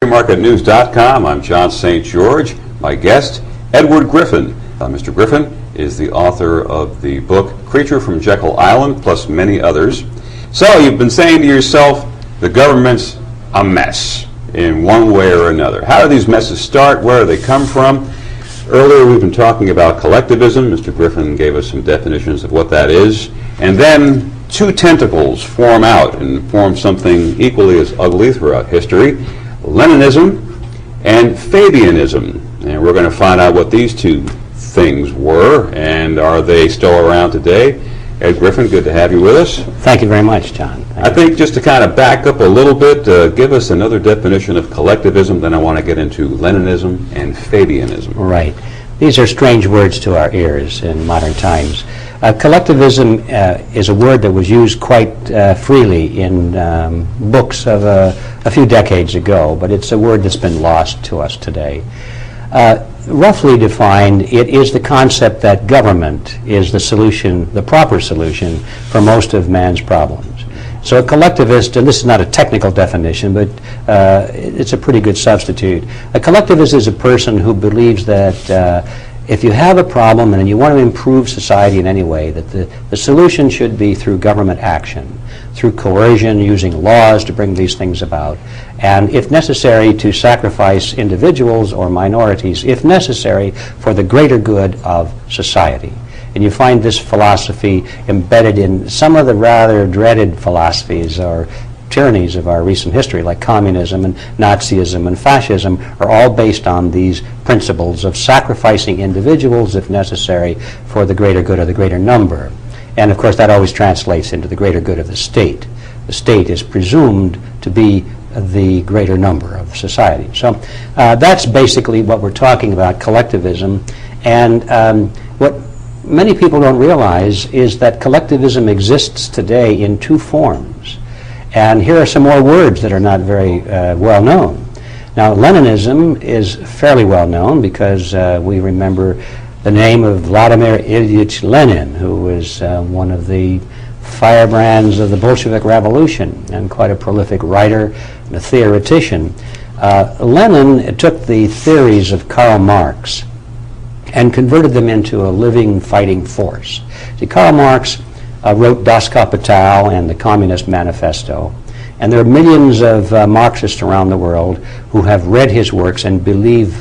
Marketnews.com. I'm John St. George. My guest, Edward Griffin. Mr. Griffin is the author of the book Creature from Jekyll Island, plus many others. So you've been saying to yourself, the government's a mess in one way or another. How do these messes start? Where do they come from? Earlier we've been talking about collectivism. Mr. Griffin gave us some definitions of what that is. And then two tentacles form out and form something equally as ugly throughout history. Leninism and Fabianism. And we're going to find out what these two things were, and are they still around today. Ed Griffin, good to have you with us. Thank you very much, John. I think just to kind of back up a little bit, give us another definition of collectivism, then I want to get into Leninism and Fabianism. Right. These are strange words to our ears in modern times. Collectivism is a word that was used quite freely in books of a few decades ago, but it's a word that's been lost to us today. Roughly defined, it is the concept that government is the solution, the proper solution for most of man's problems. So a collectivist, and this is not a technical definition, but it's a pretty good substitute. A collectivist is a person who believes that if you have a problem and you want to improve society in any way, that the solution should be through government action, through coercion, using laws to bring these things about, and if necessary to sacrifice individuals or minorities, if necessary, for the greater good of society. And you find this philosophy embedded in some of the rather dreaded philosophies or tyrannies of our recent history, like communism and Nazism and fascism, are all based on these principles of sacrificing individuals, if necessary, for the greater good of the greater number. And of course that always translates into the greater good of the state. The state is presumed to be the greater number of society. So that's basically what we're talking about, collectivism. And what many people don't realize is that collectivism exists today in two forms. And here are some more words that are not very well known. Now, Leninism is fairly well known because we remember the name of Vladimir Ilyich Lenin, who was one of the firebrands of the Bolshevik Revolution and quite a prolific writer and a theoretician. Lenin took the theories of Karl Marx and converted them into a living fighting force. See, Karl Marx wrote Das Kapital and the Communist Manifesto, and there are millions of Marxists around the world who have read his works and believe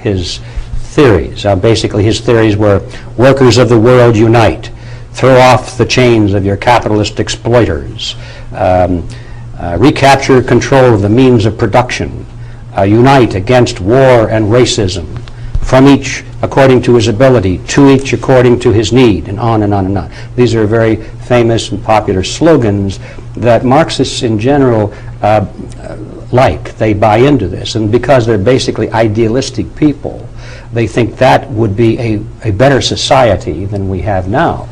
his theories. Basically his theories were: workers of the world, unite, throw off the chains of your capitalist exploiters, recapture control of the means of production, unite against war and racism, from each according to his ability, to each according to his need, and on and on and on. These are very famous and popular slogans that Marxists in general like. They buy into this, and because they're basically idealistic people, they think that would be a better society than we have now.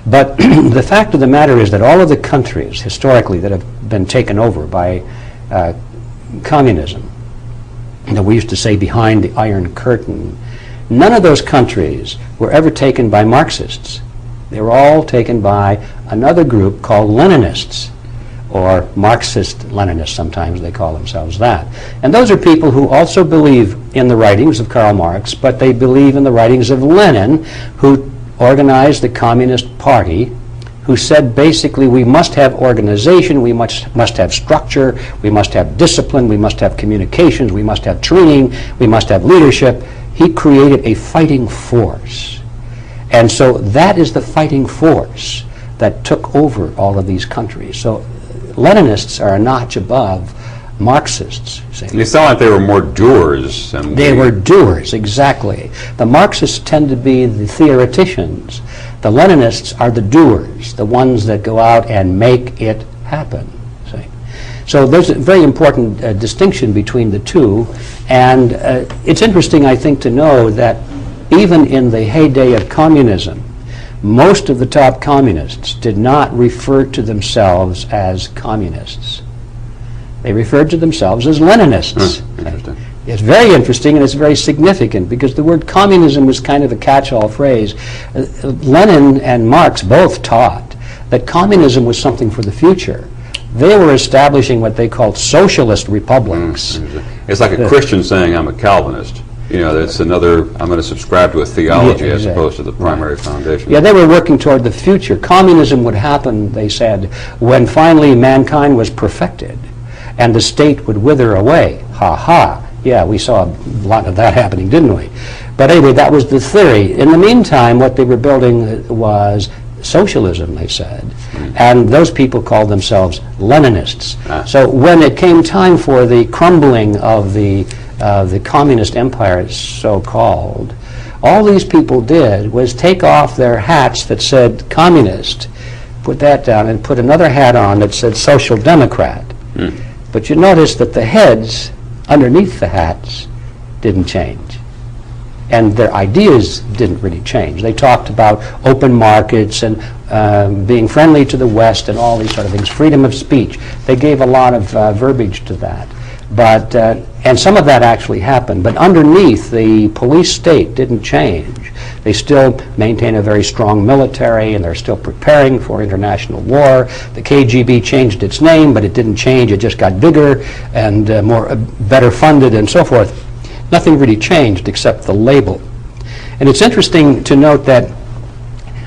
But the fact of the matter is that all of the countries historically that have been taken over by communism, that we used to say behind the Iron Curtain, none of those countries were ever taken by Marxists. They were all taken by another group called Leninists, or Marxist-Leninists, sometimes they call themselves that. And those are people who also believe in the writings of Karl Marx, but they believe in the writings of Lenin, who organized the Communist Party, who said basically we must have organization, we must have structure, we must have discipline, we must have communications, we must have training, we must have leadership. He created a fighting force. And so that is the fighting force that took over all of these countries. So Leninists are a notch above Marxists. They sound like they were more doers. They were doers, exactly. The Marxists tend to be the theoreticians. The Leninists are the doers, the ones that go out and make it happen. See? So there's a very important distinction between the two, and it's interesting, I think, to know that even in the heyday of communism, most of the top communists did not refer to themselves as communists. They referred to themselves as Leninists. Interesting. It's very interesting, and it's very significant, because the word communism was kind of a catch-all phrase. Lenin and Marx both taught that communism was something for the future. They were establishing what they called socialist republics. It's like a Christian saying, I'm a Calvinist. You know, that's another, I'm going to subscribe to a theology as opposed to the primary foundation. Yeah, they were working toward the future. Communism would happen, they said, when finally mankind was perfected and the state would wither away. Ha ha. Yeah, we saw a lot of that happening, didn't we? But anyway, that was the theory. In the meantime, what they were building was socialism, they said, and those people called themselves Leninists. So when it came time for the crumbling of the communist empire, so-called, all these people did was take off their hats that said communist, put that down, and put another hat on that said social democrat. But you notice that the heads underneath the hats didn't change. And their ideas didn't really change. They talked about open markets and being friendly to the West and all these sort of things, freedom of speech. They gave a lot of verbiage to that. But, and some of that actually happened. But underneath, the police state didn't change. They still maintain a very strong military, and they're still preparing for international war. The KGB changed its name, but it didn't change. It just got bigger and better funded and so forth. Nothing really changed except the label. And it's interesting to note that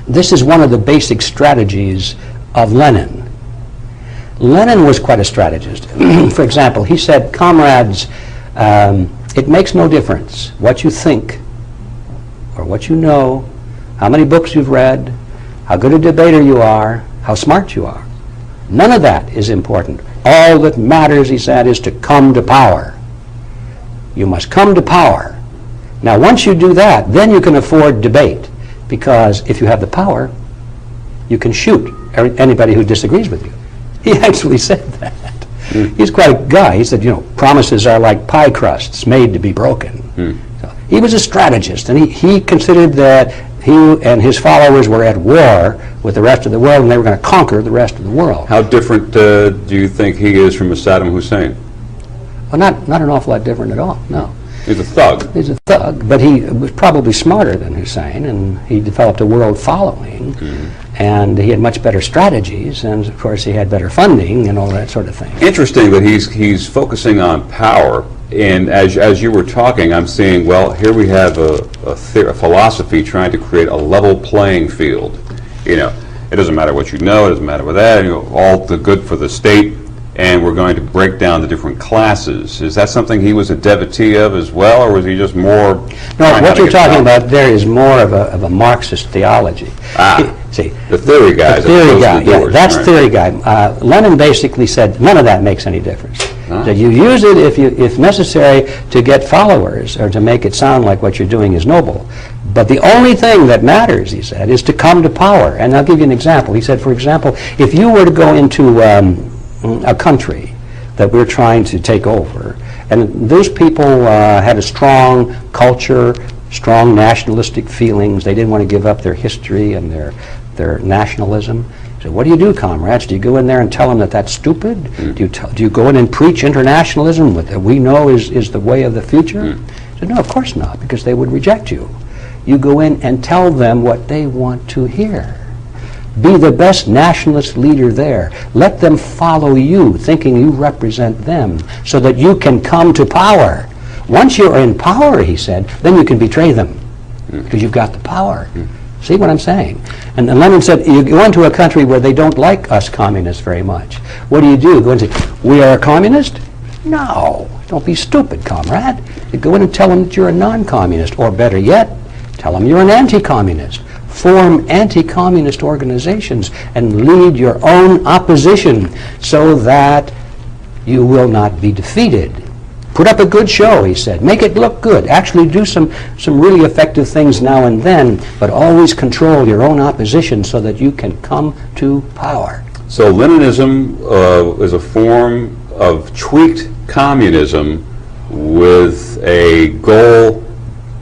this is one of the basic strategies of Lenin. Lenin was quite a strategist. For example, he said, comrades, it makes no difference what you think or what you know, how many books you've read, how good a debater you are, how smart you are. None of that is important. All that matters, he said, is to come to power. You must come to power. Now, once you do that, then you can afford debate, because if you have the power, you can shoot anybody who disagrees with you. He actually said that. He's quite a guy. He said, you know, promises are like pie crusts made to be broken. So he was a strategist, and he considered that he and his followers were at war with the rest of the world, and they were going to conquer the rest of the world. How different do you think he is from a Saddam Hussein? Well, not an awful lot different at all, no. He's a thug. He's a thug, but he was probably smarter than Hussein, and he developed a world following, and he had much better strategies, and of course he had better funding and all that sort of thing. Interesting that he's focusing on power, and as you were talking, I'm seeing, well, here we have a philosophy trying to create a level playing field. You know, it doesn't matter what you know, it doesn't matter what that, you know, all the good for the state, and we're going to break down the different classes. Is that something he was a devotee of as well, or was he just more... No, what you're talking about there is more of a Marxist theology. See, the theory guy. The theory guy, yeah, that's right. Theory guy. Lenin basically said none of that makes any difference. That you use it if necessary to get followers or to make it sound like what you're doing is noble. But the only thing that matters, he said, is to come to power. And I'll give you an example. He said, for example, if you were to go into a country that we're trying to take over, and those people had a strong culture, strong nationalistic feelings, they didn't want to give up their history and their nationalism. So what do you do, comrades? Do you go in there and tell them that that's stupid? Do you go in and preach internationalism that we know is the way of the future? He said, no, of course not, because they would reject you. You go in and tell them what they want to hear. Be the best nationalist leader there. Let them follow you, thinking you represent them, so that you can come to power. Once you're in power, he said, then you can betray them, because you've got the power. See what I'm saying? And Lenin said, you go into a country where they don't like us communists very much. What do? Go and say, we are a communist? No, don't be stupid, comrade. You go in and tell them that you're a non-communist, or better yet, tell them you're an anti-communist. Form anti-communist organizations and lead your own opposition so that you will not be defeated. Put up a good show, he said. Make it look good. Actually do some really effective things now and then, but always control your own opposition so that you can come to power. So Leninism is a form of tweaked communism with a goal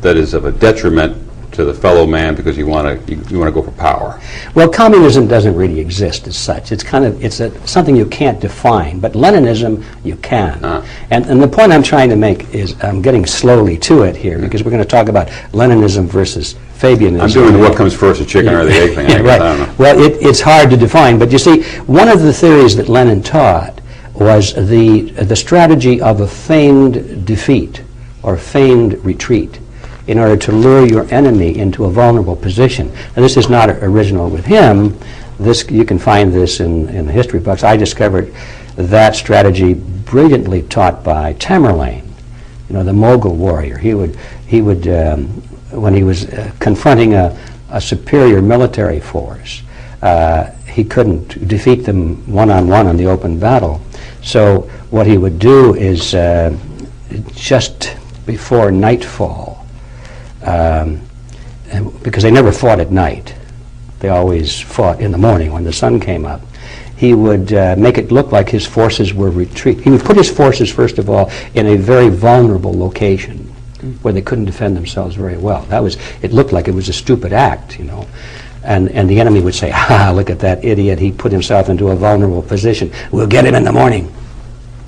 that is of a detriment to the fellow man because you want to go for power. Well, communism doesn't really exist as such. It's something you can't define. But Leninism, you can. And the point I'm trying to make is I'm getting slowly to it here because we're going to talk about Leninism versus Fabianism. I'm doing what comes first, the chicken or the egg thing. Right. I don't know. Well, it's hard to define. But you see, one of the theories that Lenin taught was the strategy of a feigned defeat or feigned retreat in order to lure your enemy into a vulnerable position. And this is not original with him. You can find this in the history books. I discovered that strategy brilliantly taught by Tamerlane, the Mogul warrior. He would when he was confronting a superior military force, he couldn't defeat them one-on-one in the open battle. So what he would do is just before nightfall, because they never fought at night, they always fought in the morning when the sun came up, he would make it look like his forces were retreating. He would put his forces, first of all, in a very vulnerable location where they couldn't defend themselves very well. It looked like it was a stupid act, And the enemy would say, look at that idiot, he put himself into a vulnerable position. We'll get him in the morning.